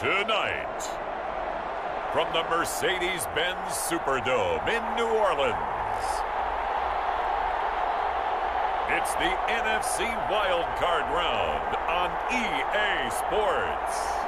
Tonight, from the Mercedes-Benz Superdome in New Orleans, it's the NFC Wildcard Round on EA Sports.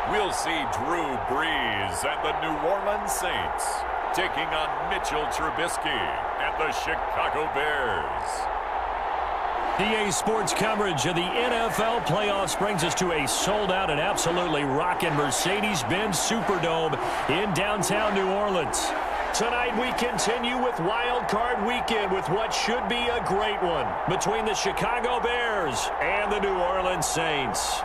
We'll see Drew Brees and the New Orleans Saints taking on Mitchell Trubisky and the Chicago Bears. EA Sports coverage of the NFL playoffs brings us to a sold-out and absolutely rocking Mercedes-Benz Superdome in downtown New Orleans. Tonight we continue with Wild Card Weekend with what should be a great one between the Chicago Bears and the New Orleans Saints.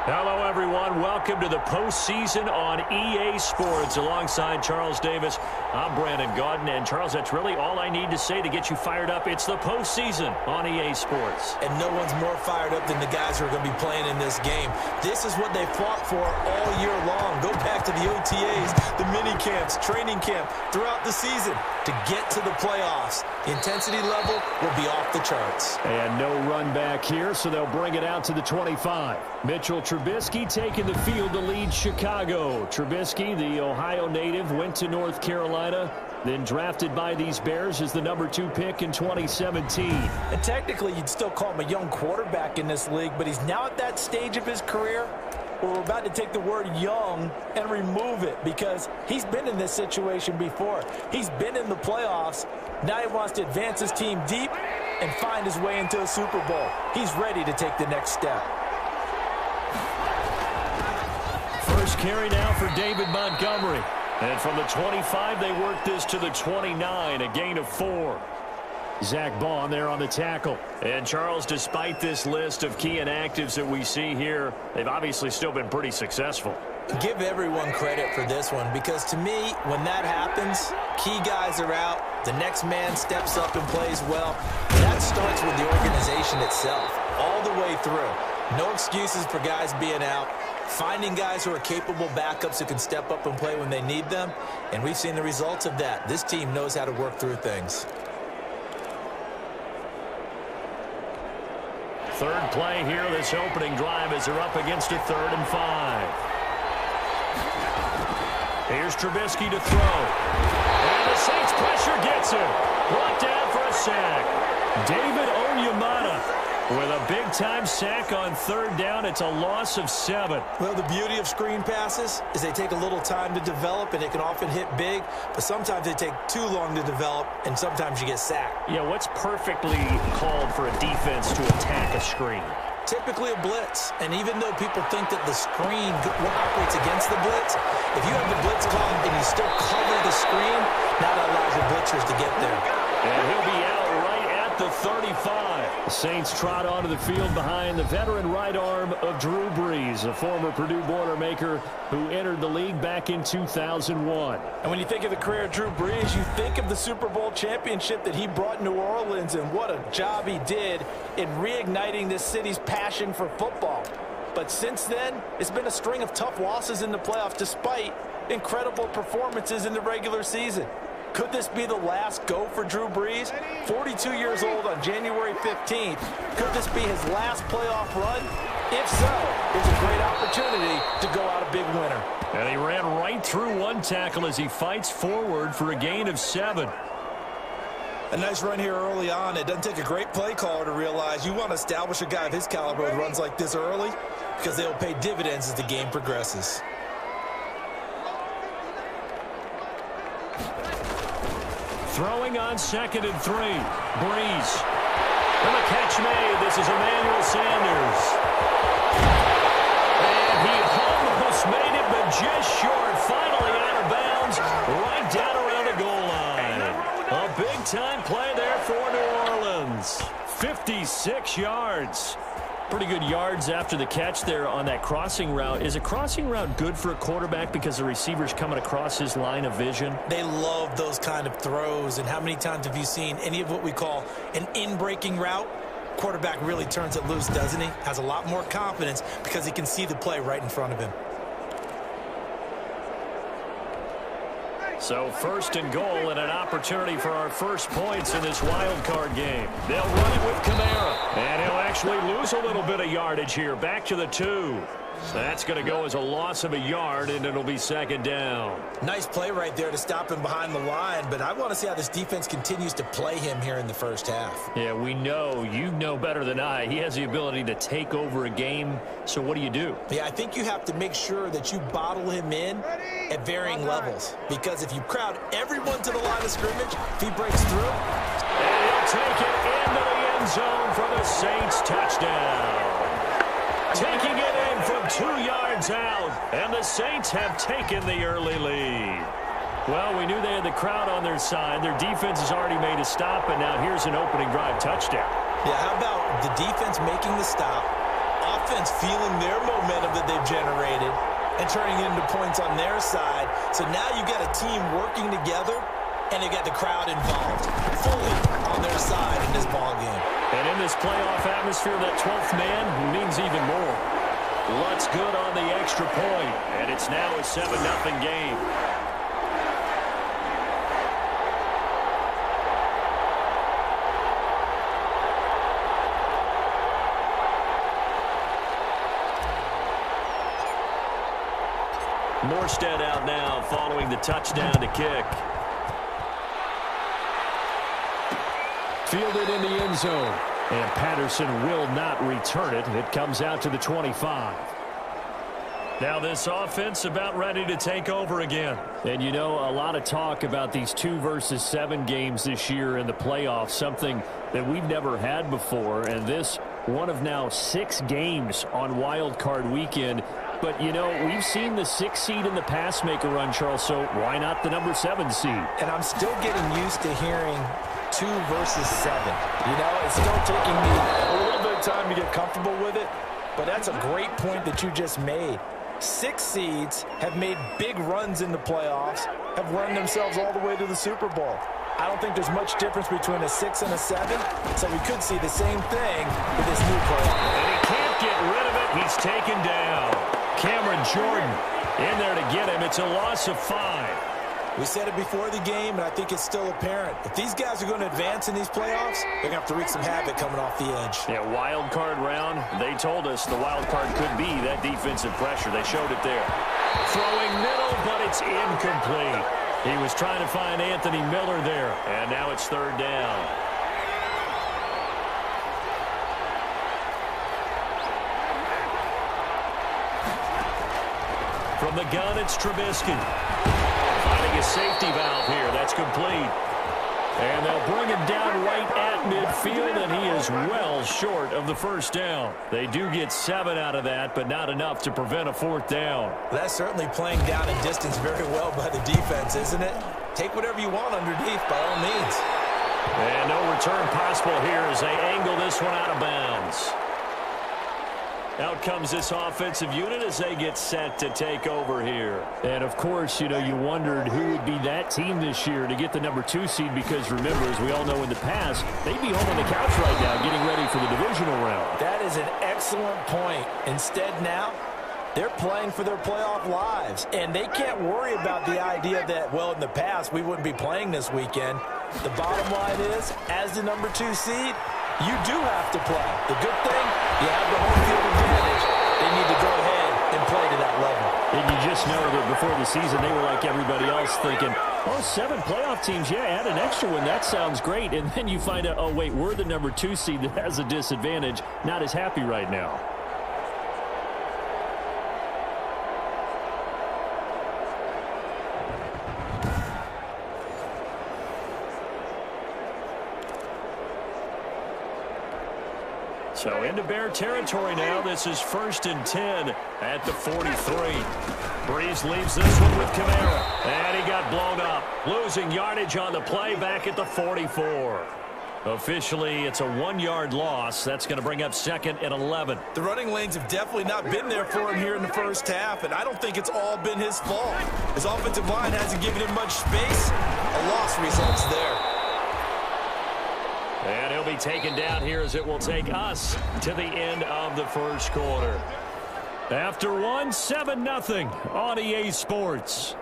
Hello, everyone. Welcome to the postseason on EA Sports. Alongside Charles Davis, I'm Brandon Gaudin. And, Charles, that's really all I need to say to get you fired up. It's the postseason on EA Sports. And no one's more fired up than the guys who are going to be playing in this game. This is what they fought for all year long. Go back to the OTAs, the mini camps, training camp, throughout the season to get to the playoffs. The intensity level will be off the charts. And no run back here, so they'll bring it out to the 25. Mitchell Trubisky taking the field to lead Chicago. Trubisky, the Ohio native, went to North Carolina, then drafted by these Bears as the number 2 pick in 2017. And technically, you'd still call him a young quarterback in this league, but he's now at that stage of his career where we're about to take the word young and remove it because he's been in this situation before. He's been in the playoffs. Now he wants to advance his team deep and find his way into a Super Bowl. He's ready to take the next step. First carry now for David Montgomery. And from the 25, they work this to the 29, a gain of 4. Zach Bond there on the tackle. And, Charles, despite this list of key inactives that we see here, they've obviously still been pretty successful. Give everyone credit for this one because, to me, when that happens, key guys are out, the next man steps up and plays well. That starts with the organization itself, all the way through. No excuses for guys being out. Finding guys who are capable backups who can step up and play when they need them. And we've seen the results of that. This team knows how to work through things. Third play here, this opening drive as they're up against a 3rd and 5. Here's Trubisky to throw. And the Saints pressure gets him. Brought down for a sack. David Onyemata with a big-time sack on 3rd down. It's a loss of 7. Well, the beauty of screen passes is they take a little time to develop, and they can often hit big, but sometimes they take too long to develop, and sometimes you get sacked. Yeah, what's perfectly called for a defense to attack a screen? Typically a blitz, and even though people think that the screen operates against the blitz, if you have the blitz called and you still cover the screen, that allows your blitzers to get there. And he'll be out right at the 35. The Saints trot onto the field behind the veteran right arm of Drew Brees, a former Purdue Boilermaker who entered the league back in 2001. And when you think of the career of Drew Brees, you think of the Super Bowl championship that he brought New Orleans, and what a job he did in reigniting this city's passion for football. But since then, it's been a string of tough losses in the playoffs despite incredible performances in the regular season. Could this be the last go for Drew Brees? 42 years old on January 15th. Could this be his last playoff run? If so, it's a great opportunity to go out a big winner. And he ran right through one tackle as he fights forward for a gain of 7. A nice run here early on. It doesn't take a great play caller to realize you want to establish a guy of his caliber who runs like this early because they'll pay dividends as the game progresses. Throwing on 2nd and 3. Brees. And the catch made. This is Emmanuel Sanders. And he almost made it, but just short. Finally out of bounds. Right down around the goal line. A big-time play there for New Orleans. 56 yards. Pretty good yards after the catch there on that crossing route. Is a crossing route good for a quarterback because the receiver's coming across his line of vision? They love those kind of throws. And how many times have you seen any of what we call an in-breaking route? Quarterback really turns it loose, doesn't he? Has a lot more confidence because he can see the play right in front of him. So first and goal and an opportunity for our first points in this wild card game. They'll run it with Kamara. And he'll actually lose a little bit of yardage here. Back to the 2. That's going to go as a loss of a yard, and it'll be second down. Nice play right there to stop him behind the line, but I want to see how this defense continues to play him here in the first half. Yeah, we know. You know better than I. He has the ability to take over a game, so what do you do? Yeah, I think you have to make sure that you bottle him in at varying levels, because if you crowd everyone to the line of scrimmage, if he breaks through, and he'll take it into the end zone for the Saints touchdown. Taking it in from 2 yards out, and the Saints have taken the early lead. Well, we knew they had the crowd on their side. Their defense has already made a stop, and now here's an opening drive touchdown. Yeah, how about the defense making the stop, offense feeling their momentum that they've generated, and turning it into points on their side. So now you've got a team working together, and they've got the crowd involved fully on their side in this ball game. And in this playoff atmosphere, that 12th man means even more. Lutz good on the extra point, and it's now a 7-0 game. Morstead out now following the touchdown to kick. Fielded in the end zone. And Patterson will not return it. It comes out to the 25. Now this offense about ready to take over again. And you know, a lot of talk about these 2 versus 7 games this year in the playoffs, something that we've never had before. And this one of now 6 games on Wild Card weekend. But, you know, we've seen the 6 seed in the past make a run, Charles, so why not the number 7 seed? And I'm still getting used to hearing 2 versus 7. You know, it's still taking me a little bit of time to get comfortable with it, but that's a great point that you just made. 6 seeds have made big runs in the playoffs, have run themselves all the way to the Super Bowl. I don't think there's much difference between a 6 and a 7, so we could see the same thing with this new playoff. And he can't get rid of it. He's taken down. Cameron Jordan in there to get him. It's a loss of 5. We said it before the game, and I think it's still apparent. If these guys are going to advance in these playoffs, they're going to have to wreak some havoc coming off the edge. Yeah, wild card round. They told us the wild card could be that defensive pressure. They showed it there. Throwing middle, but it's incomplete. He was trying to find Anthony Miller there, and now it's 3rd down. From the gun, it's Trubisky. Finding a safety valve here. That's complete. And they'll bring him down right at midfield, and he is well short of the first down. They do get 7 out of that, but not enough to prevent a 4th down. That's certainly playing down in distance very well by the defense, isn't it? Take whatever you want underneath by all means. And no return possible here as they angle this one out of bounds. Out comes this offensive unit as they get set to take over here. And, of course, you know, you wondered who would be that team this year to get the number 2 seed because, remember, as we all know in the past, they'd be home on the couch right now getting ready for the divisional round. That is an excellent point. Instead now, they're playing for their playoff lives. And they can't worry about the idea that, well, in the past, we wouldn't be playing this weekend. The bottom line is, as the number 2 seed, you do have to play. The good thing, you have the home field advantage. They need to go ahead and play to that level. And you just know that before the season, they were like everybody else thinking, oh, 7 playoff teams, yeah, add an extra one. That sounds great. And then you find out, oh, wait, we're the number 2 seed that has a disadvantage. Not as happy right now. So into Bear territory now. This is 1st and 10 at the 43. Breeze leaves this one with Kamara. And he got blown up. Losing yardage on the play back at the 44. Officially, it's a 1-yard loss. That's going to bring up 2nd and 11. The running lanes have definitely not been there for him here in the first half, and I don't think it's all been his fault. His offensive line hasn't given him much space. A loss results there. And he'll be taken down here as it will take us to the end of the first quarter. After 7-0 on EA Sports.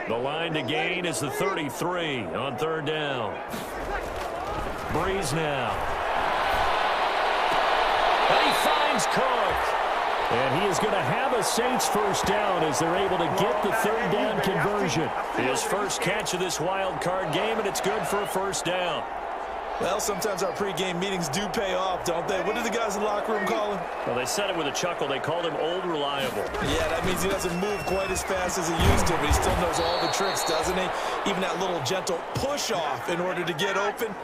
The line to gain is the 33 on 3rd down. Breeze now. And he finds Cook. And he is going to have a Saints first down as they're able to get the 3rd down conversion. His first catch of this wild card game, and it's good for a first down. Well, sometimes our pregame meetings do pay off, don't they? What did the guys in the locker room call him? Well, they said it with a chuckle. They called him Old Reliable. Yeah, that means he doesn't move quite as fast as he used to, but he still knows all the tricks, doesn't he? Even that little gentle push-off in order to get open,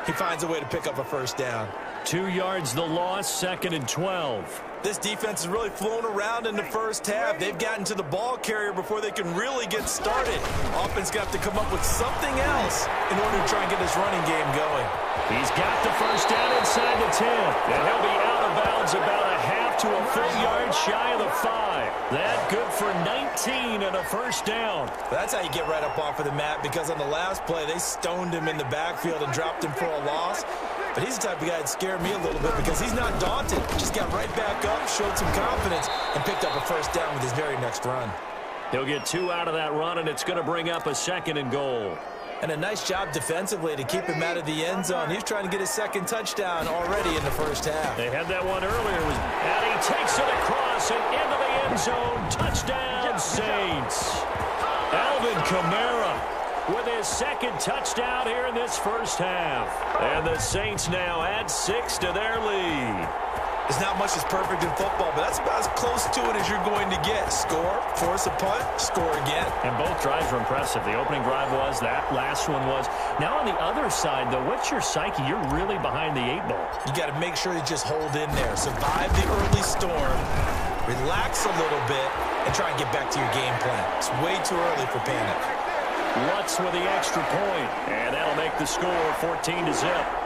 he finds a way to pick up a first down. 2 yards the loss, 2nd and 12. This defense has really flown around in the first half. They've gotten to the ball carrier before they can really get started. Offense got to come up with something else in order to try and get this running game going. He's got the first down inside the 10. And he'll be out of bounds about a half to a full yard shy of the 5. That good for 19 and a first down. That's how you get right up off of the mat, because on the last play, they stoned him in the backfield and dropped him for a loss. But he's the type of guy that scared me a little bit because he's not daunted. Just got right back up, showed some confidence, and picked up a first down with his very next run. He'll get 2 out of that run, and it's going to bring up a 2nd and goal. And a nice job defensively to keep him out of the end zone. He's trying to get his 2nd touchdown already in the first half. They had that one earlier. And he takes it across and into the end zone. Touchdown, Saints. Alvin Kamara with his 2nd touchdown here in this first half. And the Saints now add 6 to their lead. There's not much that's perfect in football, but that's about as close to it as you're going to get. Score, force a punt, score again. And both drives were impressive. The opening drive was, that last one was. Now on the other side, though, what's your psyche? You're really behind the 8 ball. You got to make sure you just hold in there. Survive the early storm, relax a little bit, and try and get back to your game plan. It's way too early for panic. Lutz with the extra point, and that'll make the score 14-0.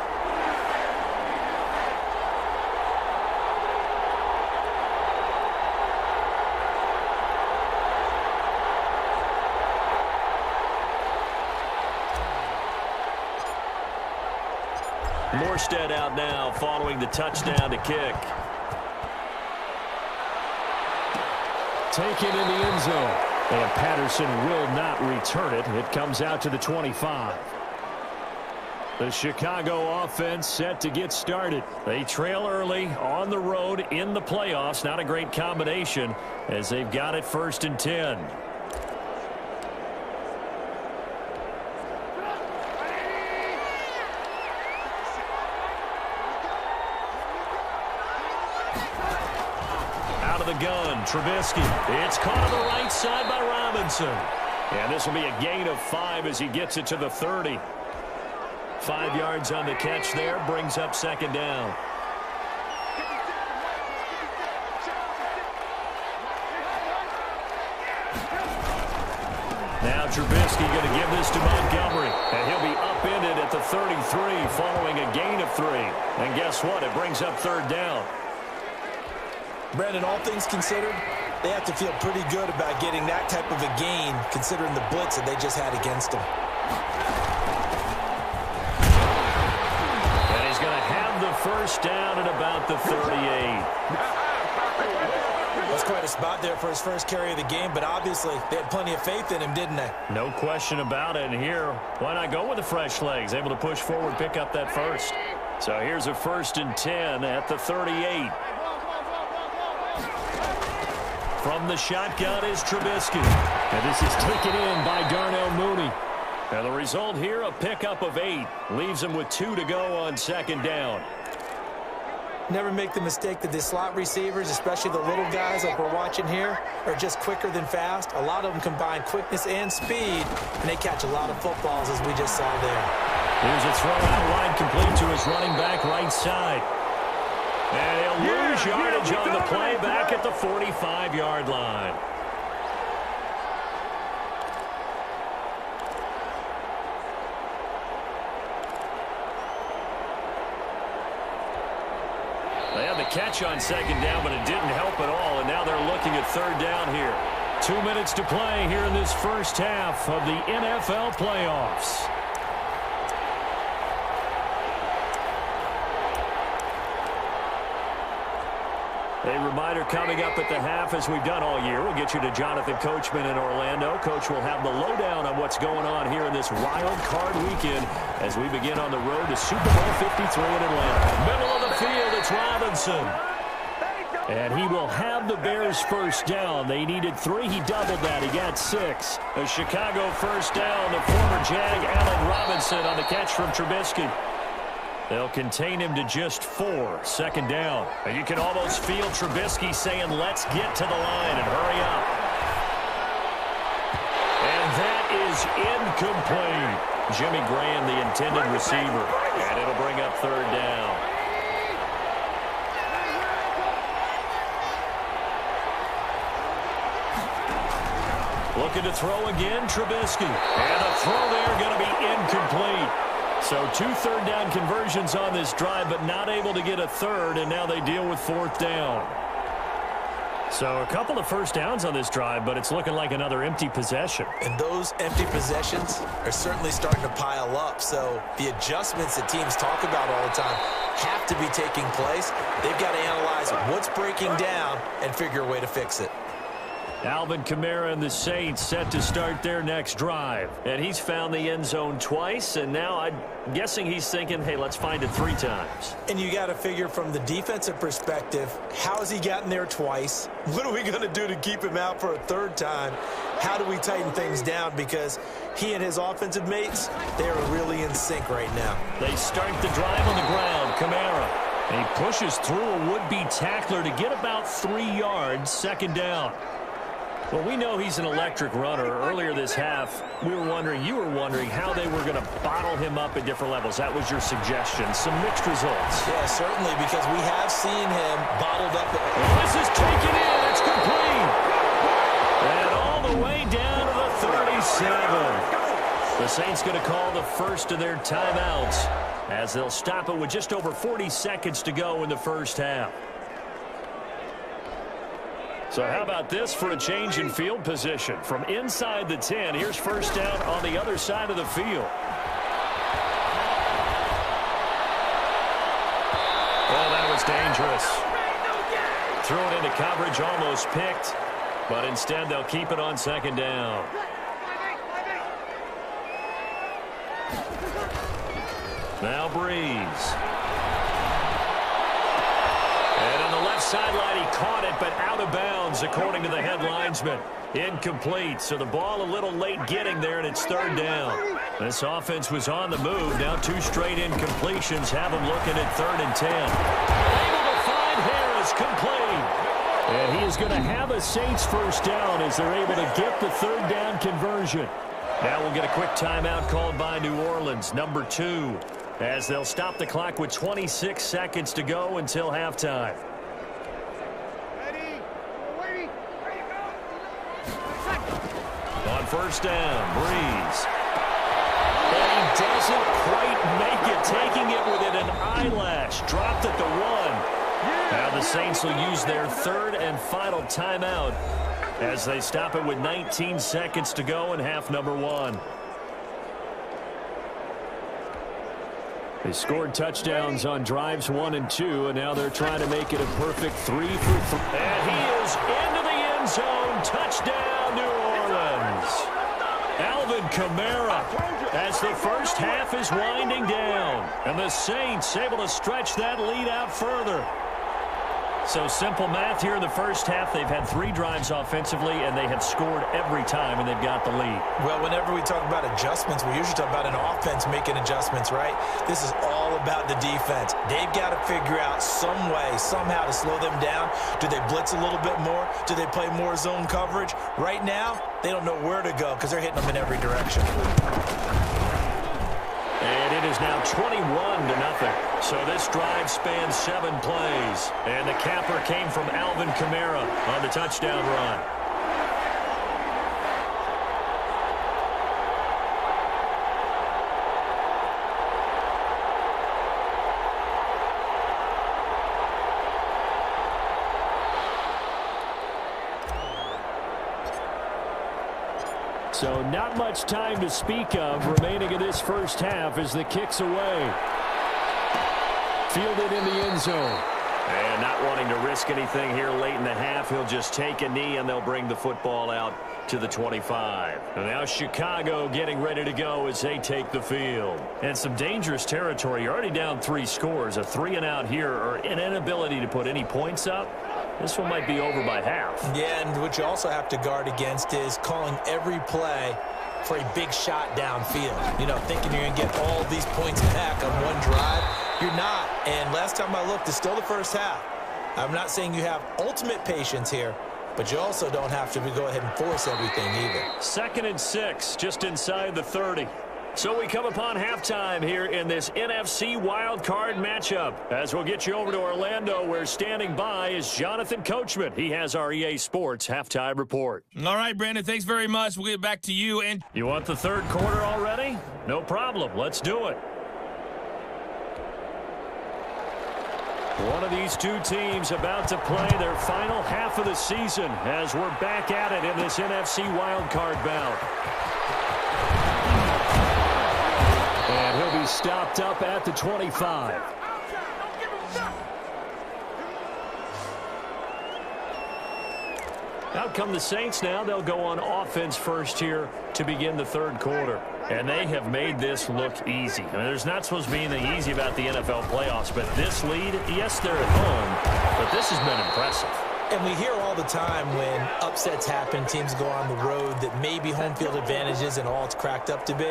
Morstead out now following the touchdown to kick. Taken in the end zone. And Patterson will not return it. It comes out to the 25. The Chicago offense set to get started. They trail early on the road in the playoffs. Not a great combination as they've got it 1st and 10. The gun, Trubisky. It's caught on the right side by Robinson. And this will be a gain of 5 as he gets it to the 30. 5 yards on the catch there, brings up 2nd down. Now Trubisky going to give this to Montgomery. And he'll be upended at the 33 following a gain of 3. And guess what? It brings up 3rd down. Brandon, all things considered, they have to feel pretty good about getting that type of a gain considering the blitz that they just had against them. And he's going to have the first down at about the 38. That's quite a spot there for his first carry of the game, but obviously they had plenty of faith in him, didn't they? No question about it. And here, why not go with the fresh legs? Able to push forward, pick up that first. So here's a 1st and 10 at the 38. From the shotgun is Trubisky. And this is taken in by Darnell Mooney. And the result here, a pickup of 8. Leaves him with 2 to go on 2nd down. Never make the mistake that the slot receivers, especially the little guys like we're watching here, are just quicker than fast. A lot of them combine quickness and speed, and they catch a lot of footballs, as we just saw there. Here's a throw out wide, complete to his running back right side. And he'll lose yardage on the play back at the 45-yard line. catch on second down, but it didn't help at all, and now they're looking at third down here. 2 minutes to play here in this first half of the NFL playoffs. A reminder coming up at the half, as we've done all year. We'll get you to Jonathan Coachman in Orlando. Coach will have the lowdown on what's going on here in this wild card weekend as we begin on the road to Super Bowl 53 in Atlanta. Middle of the field, it's Robinson. And he will have the Bears first down. They needed 3. He doubled that. He got 6. A Chicago first down. The former Jag, Allen Robinson, on the catch from Trubisky. They'll contain him to just 4. Second down. And you can almost feel Trubisky saying, let's get to the line and hurry up. And that is incomplete. Jimmy Graham, the intended receiver. And it'll bring up third down. Looking to throw again, Trubisky. And the throw there going to be incomplete. So 2 third-down conversions on this drive, but not able to get a third, and now they deal with fourth down. So a couple of first downs on this drive, but it's looking like another empty possession. And those empty possessions are certainly starting to pile up. So the adjustments that teams talk about all the time have to be taking place. They've got to analyze what's breaking down and figure a way to fix it. Alvin Kamara and the Saints set to start their next drive. And he's found the end zone twice, and now I'm guessing he's thinking, hey, let's find it 3 times. And you got to figure from the defensive perspective, how has he gotten there twice? What are we going to do to keep him out for a 3rd time? How do we tighten things down? Because he and his offensive mates, they are really in sync right now. They start the drive on the ground. Kamara. And he pushes through a would-be tackler to get about 3 yards. Second down. Well, we know he's an electric runner. Earlier this half, you were wondering how they were going to bottle him up at different levels. That was your suggestion. Some mixed results. Yeah, certainly, because we have seen him bottled up. This is taken in. It's complete. And all the way down to the 37. The Saints going to call the first of their timeouts as they'll stop it with just over 40 seconds to go in the first half. So how about this for a change in field position? From inside the 10, here's first down on the other side of the field. Oh, that was dangerous. Threw it into coverage, almost picked, but instead they'll keep it on second down. Now Breeze. And on the left sideline, he caught it, but out of bounds, according to the head linesman. Incomplete, so the ball a little late getting there, and it's third down. This offense was on the move. Now 2 straight incompletions have them looking at 3rd and 10. Able to find Harris, complete. And he is going to have a Saints first down as they're able to get the 3rd down conversion. Now we'll get a quick timeout called by New Orleans, number 2. As they'll stop the clock with 26 seconds to go until halftime. On first down, Breeze. And he doesn't quite make it, taking it within an eyelash. Dropped at the 1. Now the Saints will use their 3rd and final timeout as they stop it with 19 seconds to go in half number 1. They scored touchdowns on drives 1 and 2, and now they're trying to make it a perfect 3 for 3. And he is into the end zone. Touchdown, New Orleans. Alvin Kamara as the first half is winding down. And the Saints able to stretch that lead out further. So simple math here in the first half. They've had 3 drives offensively, and they have scored every time, and they've got the lead. Well, whenever we talk about adjustments, we usually talk about an offense making adjustments, right? This is all about the defense. They've got to figure out some way, somehow to slow them down. Do they blitz a little bit more? Do they play more zone coverage? Right now, they don't know where to go because they're hitting them in every direction. And it is now 21-0. So this drive spans 7 plays. And the capper came from Alvin Kamara on the touchdown run. So not much time to speak of remaining in this first half as the kick's away. Fielded in the end zone. And not wanting to risk anything here late in the half, he'll just take a knee and they'll bring the football out to the 25. And now Chicago getting ready to go as they take the field. And some dangerous territory. You're already down 3 scores. A 3-and-out here or an inability to put any points up. This one might be over by half. Yeah, and what you also have to guard against is calling every play for a big shot downfield. You know, thinking you're going to get all these points back on one drive. You're not. And last time I looked, it's still the first half. I'm not saying you have ultimate patience here, but you also don't have to go ahead and force everything either. 2nd and 6, just inside the 30. So we come upon halftime here in this NFC wildcard matchup. As we'll get you over to Orlando, where standing by is Jonathan Coachman. He has our EA Sports halftime report. All right, Brandon, thanks very much. We'll get back to you. And you want the third quarter already? No problem. Let's do it. One of these two teams about to play their final half of the season as we're back at it in this NFC wildcard bout. And he'll be stopped up at the 25. Out come the Saints now. They'll go on offense first here to begin the third quarter. And they have made this look easy. I mean, there's not supposed to be anything easy about the NFL playoffs, but this lead, yes, they're at home, but this has been impressive. And we hear all the time when upsets happen, teams go on the road, that maybe home field advantage isn't all it's cracked up to be.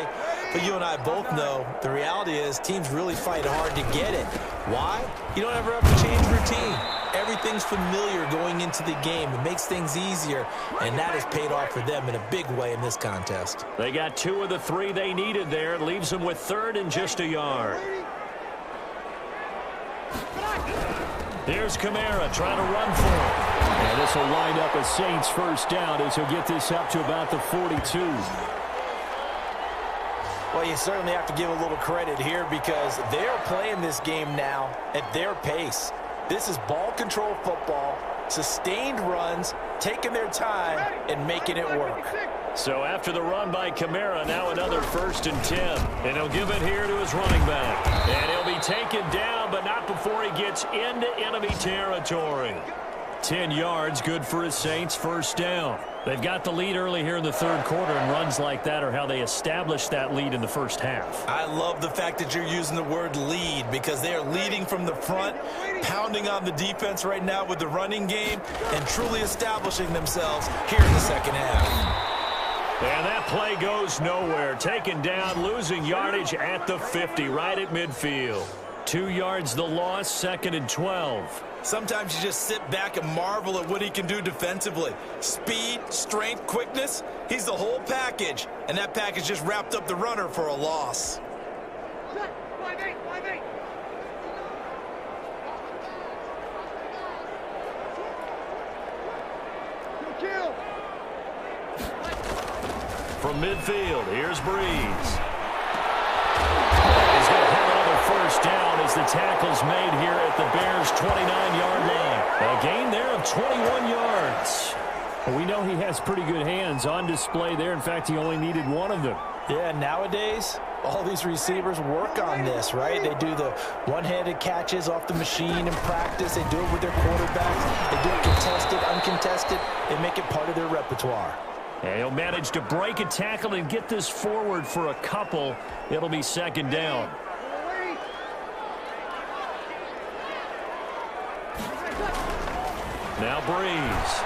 But you and I both know the reality is teams really fight hard to get it. Why? You don't ever have to change routine. Everything's familiar going into the game. It makes things easier, and that has paid off for them in a big way in this contest. They got 2 of the 3 they needed there. It leaves them with 3rd and just a yard. Here's Kamara trying to run for it. And this will wind up a Saints first down as he'll get this up to about the 42. Well, you certainly have to give a little credit here because they're playing this game now at their pace. This is ball control football, sustained runs, taking their time, and making it work. So after the run by Kamara, now another 1st and 10. And he'll give it here to his running back. And he'll be taken down, but not before he gets into enemy territory. 10 yards, good for his Saints, first down. They've got the lead early here in the third quarter, and runs like that are how they establish that lead in the first half. I love the fact that you're using the word lead because they are leading from the front, pounding on the defense right now with the running game, and truly establishing themselves here in the second half. And that play goes nowhere. Taken down, losing yardage at the 50, right at midfield. 2 yards the loss, 2nd and 12. Sometimes you just sit back and marvel at what he can do defensively. Speed, strength, quickness, he's the whole package. And that package just wrapped up the runner for a loss. From midfield, here's Breeze. He's going to have another first down as the tackle's made here at the Bears' 29-yard line. A gain there of 21 yards. Well, we know he has pretty good hands on display there. In fact, he only needed 1 of them. Yeah, nowadays, all these receivers work on this, right? They do the one-handed catches off the machine in practice. They do it with their quarterbacks. They do it contested, uncontested. They make it part of their repertoire. And he'll manage to break a tackle and get this forward for a couple. It'll be 2nd down. Now Breeze.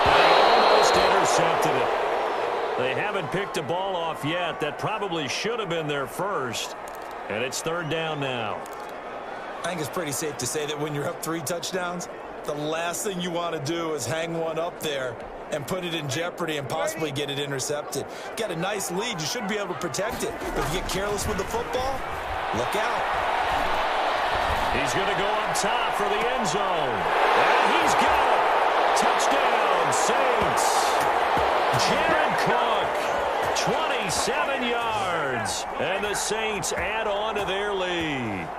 They almost intercepted it. They haven't picked a ball off yet. That probably should have been their first. And it's 3rd down now. I think it's pretty safe to say that when you're up 3 touchdowns, the last thing you want to do is hang one up there and put it in jeopardy and possibly get it intercepted. Got a nice lead. You should be able to protect it. But if you get careless with the football, look out. He's going to go up top for the end zone. And he's got it. Touchdown, Saints. Jared Cook, 27 yards. And the Saints add on to their lead.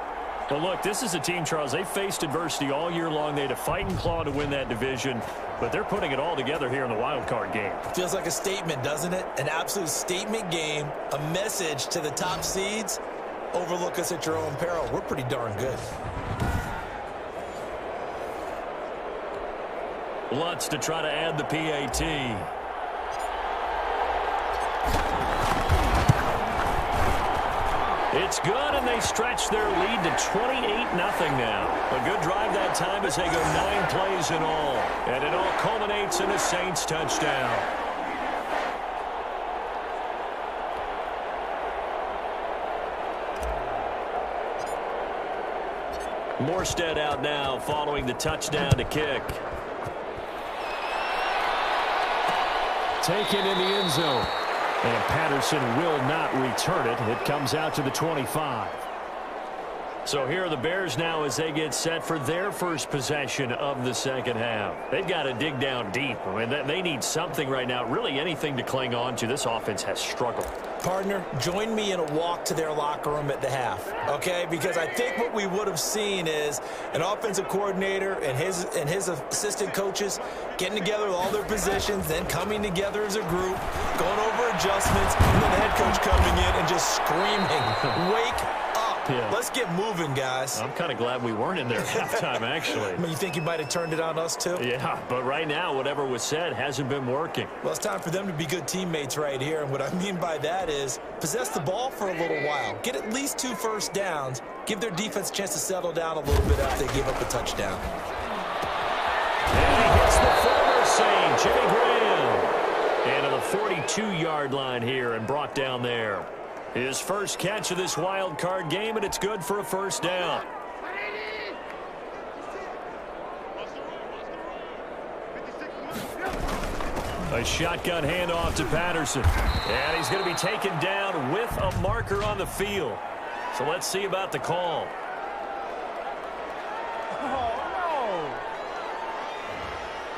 Well, look, this is a team, Charles. They faced adversity all year long. They had to fight and claw to win that division, but they're putting it all together here in the wild card game. Feels like a statement, doesn't it? An absolute statement game, a message to the top seeds. Overlook us at your own peril. We're pretty darn good. Lutz to try to add the PAT. It's good, and they stretch their lead to 28-0 now. A good drive that time as they go 9 plays in all. And it all culminates in a Saints touchdown. Morstead out now following the touchdown to kick. Taken in the end zone. And Patterson will not return it. It comes out to the 25. So here are the Bears now as they get set for their first possession of the second half. They've got to dig down deep. I mean, they need something right now, really anything to cling on to. This offense has struggled. Partner, join me in a walk to their locker room at the half, okay? Because I think what we would have seen is an offensive coordinator and his assistant coaches getting together with all their positions, then coming together as a group, going over adjustments, and then the head coach coming in and just screaming, wake up. Yeah. Let's get moving, guys. I'm kind of glad we weren't in there at halftime, actually. I mean, you think you might have turned it on us, too? Yeah, but right now, whatever was said hasn't been working. Well, it's time for them to be good teammates right here, and what I mean by that is possess the ball for a little while. Get at least 2 first downs. Give their defense a chance to settle down a little bit after they give up a touchdown. And he hits the former Saint, Jimmy Graham. And to the 42-yard line here and brought down there. His first catch of this wild card game, and it's good for a first down. A shotgun handoff to Patterson. And he's going to be taken down with a marker on the field. So let's see about the call.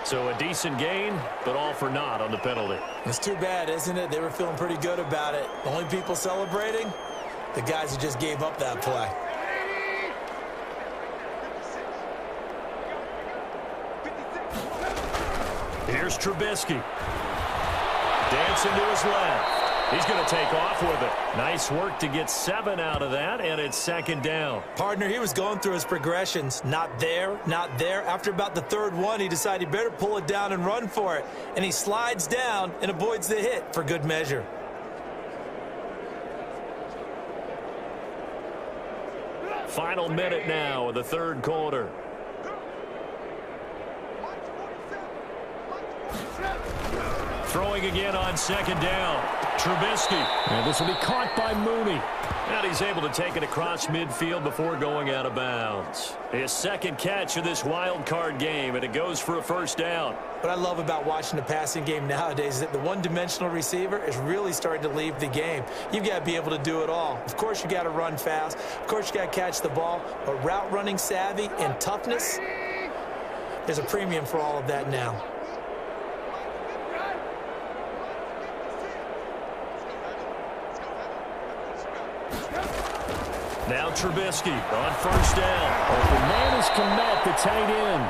So a decent gain, but all for naught on the penalty. It's too bad, isn't it? They were feeling pretty good about it. The only people celebrating, the guys who just gave up that play. Here's Trubisky. Dancing to his left. He's going to take off with it. Nice work to get 7 out of that, and it's second down. Partner, he was going through his progressions. Not there, not there. After about the third one, he decided he better pull it down and run for it. And he slides down and avoids the hit for good measure. Final minute now of the third quarter. Throwing again on second down. Trubisky. And this will be caught by Mooney. And he's able to take it across midfield before going out of bounds. His second catch of this wild card game, and it goes for a first down. What I love about watching the passing game nowadays is that the one-dimensional receiver is really starting to leave the game. You've got to be able to do it all. Of course, you got to run fast. Of course, you got to catch the ball. But route running savvy and toughness, there's a premium for all of that now. Now Trubisky on first down. Open man is Komet, the tight end.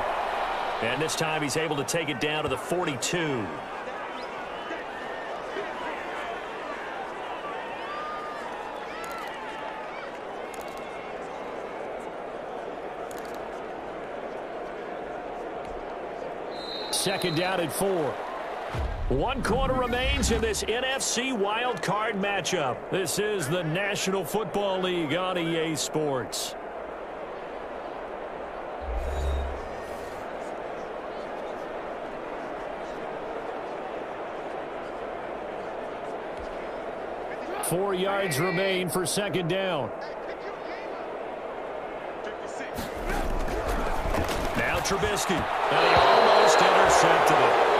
And this time he's able to take it down to the 42. Second down at 4. 1 quarter remains in this NFC wild card matchup. This is the National Football League on EA Sports. Four yards remain for second down. Now Trubisky. And he almost intercepted it.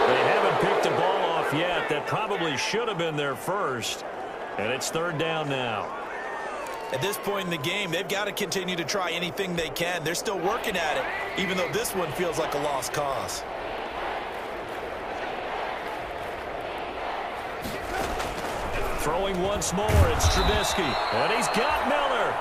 They haven't picked the ball off yet. That probably should have been their first. And it's third down now. At this point in the game, they've got to continue to try anything they can. They're still working at it, even though this one feels like a lost cause. Throwing once more, it's Trubisky. And he's got Miller.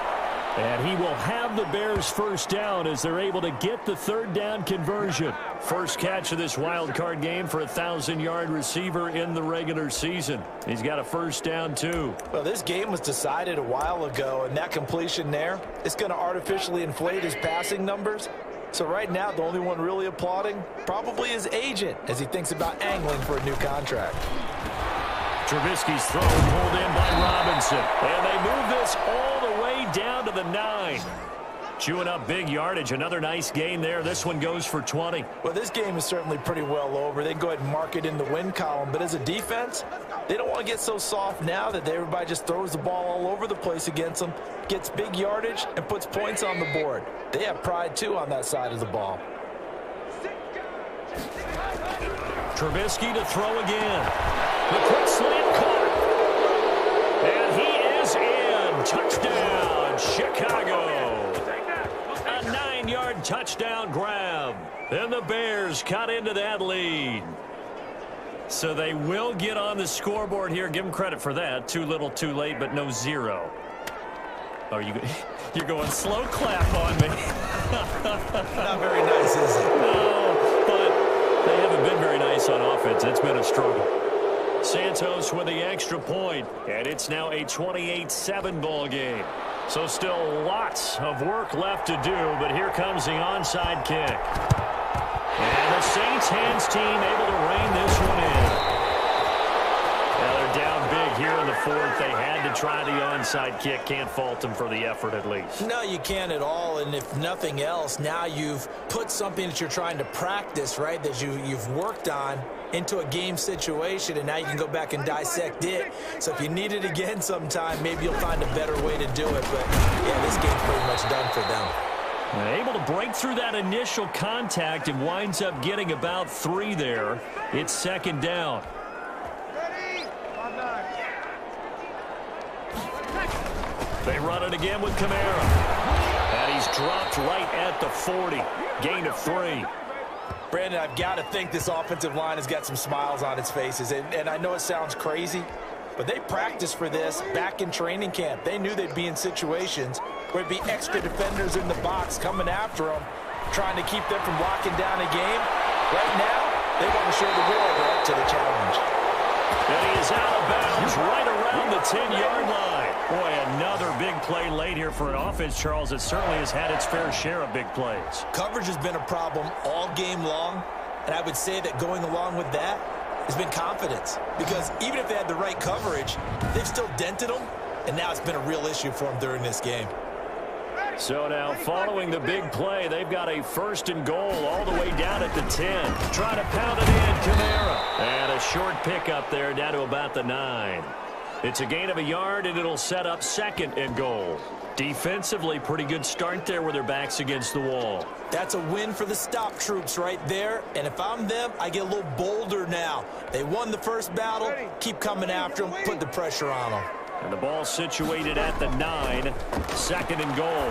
And he will have the Bears first down as they're able to get the third down conversion. First catch of this wild card game for a 1,000-yard receiver in the regular season. He's got a first down, too. Well, this game was decided a while ago, and that completion there, it's going to artificially inflate his passing numbers. So right now, the only one really applauding probably his agent as he thinks about angling for a new contract. Trubisky's throw pulled in by Robinson. And they move this all the way down to the 9. Chewing up big yardage. Another nice gain there. This one goes for 20. Well, this game is certainly pretty well over. They can go ahead and mark it in the win column. But as a defense, they don't want to get so soft now that everybody just throws the ball all over the place against them, gets big yardage, and puts points on the board. They have pride, too, on that side of the ball. Trubisky to throw again. The quick slant caught. And he is in. Touchdown, Chicago. A 9-yard touchdown grab. And the Bears cut into that lead. So they will get on the scoreboard here. Give them credit for that. Too little, too late, but no 0. Oh, you're going slow clap on me. Not very nice, is it? No, but they haven't been very nice on offense. It's been a struggle. Santos with the extra point, and it's now a 28-7 ball game. So still lots of work left to do, but here comes the onside kick. And the Saints hands team able to rein this one in. Now they're down big here in the fourth. They had to try the onside kick. Can't fault them for the effort at least. No, you can't at all. And if nothing else, now you've put something that you're trying to practice, right, that you've worked on into a game situation, and now you can go back and dissect it. So if you need it again sometime, maybe you'll find a better way to do it. But, yeah, this game's pretty much done for them. Able to break through that initial contact and winds up getting about 3 there. It's second down. They run it again with Kamara. And he's dropped right at the 40. Gain of 3. Brandon, I've got to think this offensive line has got some smiles on its faces. And I know it sounds crazy, but they practiced for this back in training camp. They knew they'd be in situations where it'd be extra defenders in the box coming after them, trying to keep them from locking down a game. Right now, they want to show the world they're up to the challenge. And he is out of bounds right around the 10-yard line. Boy, another big play late here for an offense, Charles, that certainly has had its fair share of big plays. Coverage has been a problem all game long, and I would say that going along with that has been confidence. Because even if they had the right coverage, they've still dented them, and now it's been a real issue for them during this game. So now, following the big play, they've got a first and goal all the way down at the 10. Trying to pound it in, Kamara. And a short pickup there down to about the 9. It's a gain of a yard, and it'll set up second and goal. Defensively, pretty good start there with their backs against the wall. That's a win for the stop troops right there. And if I'm them, I get a little bolder now. They won the first battle. Keep coming after them. Put the pressure on them. And the ball situated at the 9. Second and goal.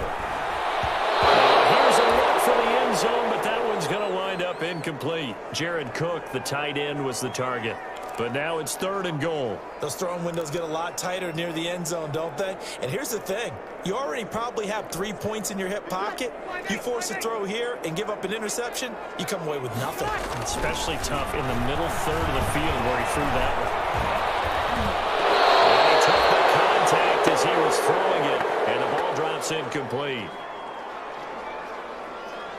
Here's a look for the end zone, but that one's going to wind up incomplete. Jared Cook, the tight end, was the target. But now it's third and goal. Those throwing windows get a lot tighter near the end zone, don't they? And here's the thing. You already probably have 3 points in your hip pocket. You force a throw here and give up an interception, you come away with nothing. Especially tough in the middle third of the field where he threw that one. And he took the contact as he was throwing it, and the ball drops incomplete.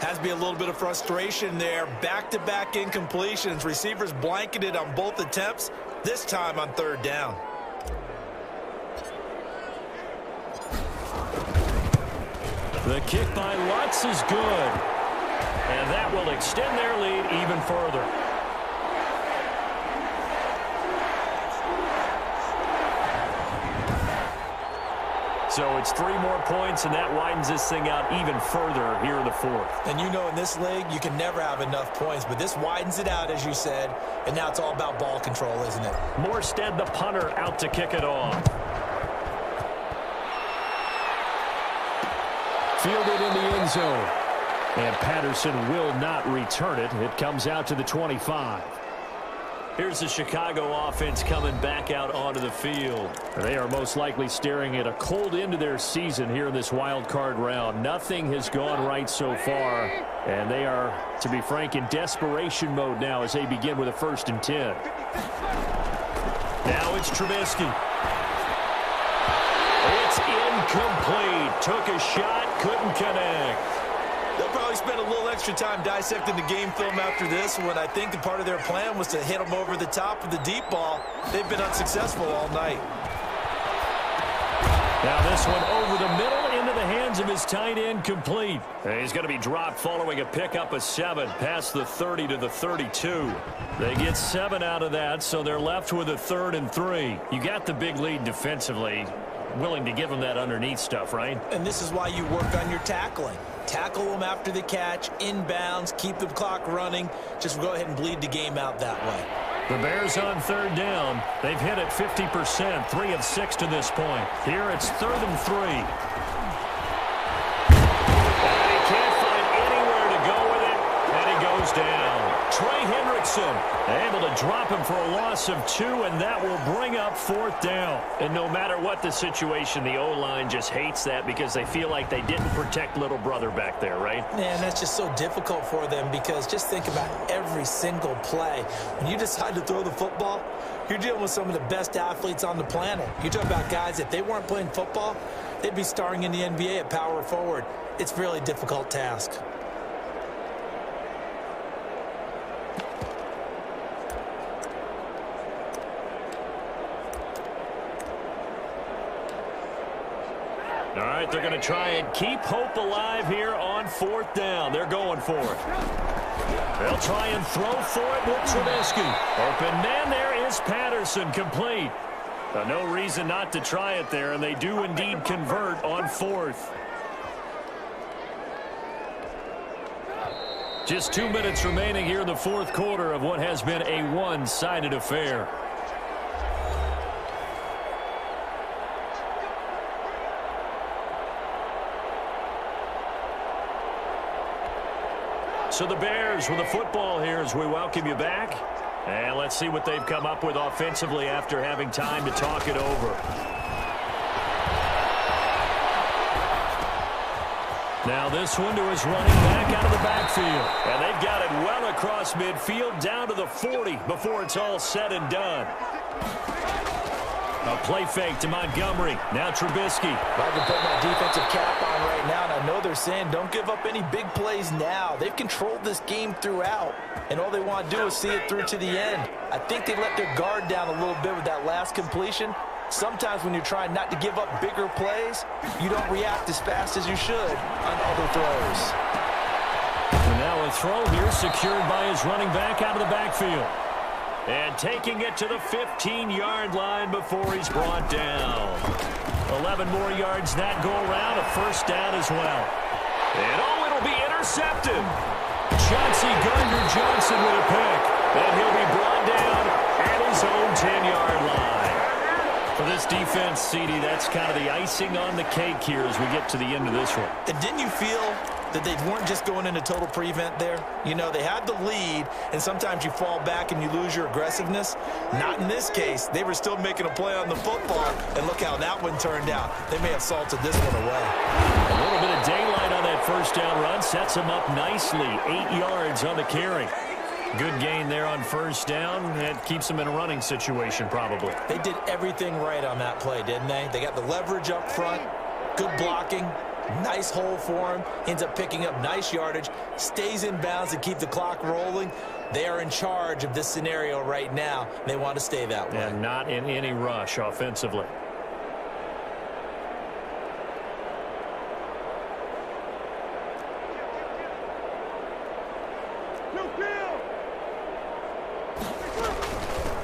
Has to be a little bit of frustration there. Back-to-back incompletions. Receivers blanketed on both attempts, this time on third down. The kick by Lutz is good. And that will extend their lead even further. So it's 3 more points, and that widens this thing out even further here in the fourth. And you know in this league, you can never have enough points, but this widens it out, as you said, and now it's all about ball control, isn't it? Morstead, the punter, out to kick it off. Fielded in the end zone. And Patterson will not return it. It comes out to the 25. Here's the Chicago offense coming back out onto the field. They are most likely staring at a cold end to their season here in this wild card round. Nothing has gone right so far, and they are, to be frank, in desperation mode now as they begin with a 1st and 10. Now it's Trubisky. It's incomplete. Took a shot, couldn't connect. They'll probably spend a little extra time dissecting the game film after this one. I think the part of their plan was to hit them over the top of the deep ball. They've been unsuccessful all night. Now this one over the middle into the hands of his tight end, complete. And he's going to be dropped following a pickup of 7 past the 30 to the 32. They get 7 out of that, so they're left with a 3rd and 3. You got the big lead defensively. Willing to give them that underneath stuff, right? And this is why you work on your tackling. Tackle them after the catch, inbounds, keep the clock running. Just go ahead and bleed the game out that way. The Bears on 3rd down. They've hit it 50%, 3 of 6 to this point. Here it's 3rd and 3. And he can't find anywhere to go with it, and he goes down. Trey Hendrickson able to drop him for a loss of 2, and that will bring up 4th down. And no matter what the situation, the O-line just hates that because they feel like they didn't protect little brother back there, right? Man, that's just so difficult for them because just think about every single play. When you decide to throw the football, you're dealing with some of the best athletes on the planet. You talk about guys, if they weren't playing football, they'd be starring in the NBA at power forward. It's a really difficult task. All right, they're going to try and keep hope alive here on 4th down. They're going for it. They'll try and throw for it with Trubisky. Open man there is Patterson, complete. No reason not to try it there, and they do indeed convert on 4th. Just 2 minutes remaining here in the 4th quarter of what has been a one-sided affair. So the Bears with the football here as we welcome you back. And let's see what they've come up with offensively after having time to talk it over. Now this one to his running back out of the backfield. And they've got it well across midfield down to the 40 before it's all said and done. A play fake to Montgomery. Now Trubisky. I can put my defensive cap on right now, and I know they're saying don't give up any big plays now. They've controlled this game throughout, and all they want to do is see it through to the end. I think they let their guard down a little bit with that last completion. Sometimes when you're trying not to give up bigger plays, you don't react as fast as you should on other throws. And now a throw here secured by his running back out of the backfield. And taking it to the 15-yard line before he's brought down. 11 more yards that go around, a 1st down as well. And it'll be intercepted. Chauncey Gardner-Johnson with a pick. And he'll be brought down at his own 10-yard line. For this defense, CD, that's kind of the icing on the cake here as we get to the end of this one. And didn't you feel that they weren't just going into total prevent there? You know, they had the lead, and sometimes you fall back and you lose your aggressiveness. Not in this case. They were still making a play on the football, and look how that one turned out. They may have salted this one away. A little bit of daylight on that 1st down run sets them up nicely. 8 yards on the carry. Good gain there on 1st down. That keeps them in a running situation probably. They did everything right on that play, didn't they? They got the leverage up front, good blocking, nice hole for him, ends up picking up nice yardage, stays in bounds to keep the clock rolling. They are in charge of this scenario right now. They want to stay that way. And not in any rush offensively.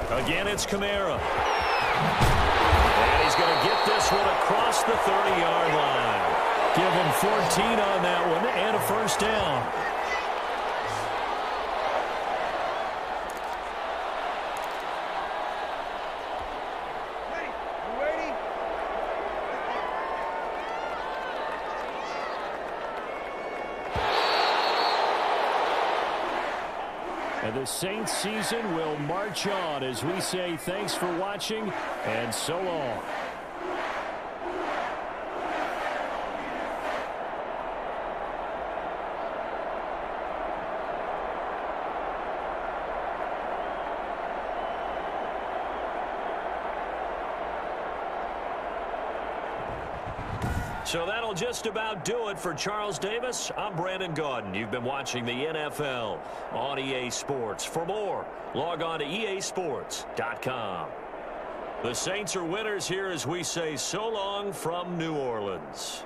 Again, it's Kamara. And he's going to get this one across the 30-yard line. Give him 14 on that one and a 1st down. And the Saints season will march on as we say thanks for watching and so long. So that'll just about do it for Charles Davis. I'm Brandon Gaudin. You've been watching the NFL on EA Sports. For more, log on to easports.com. The Saints are winners here as we say so long from New Orleans.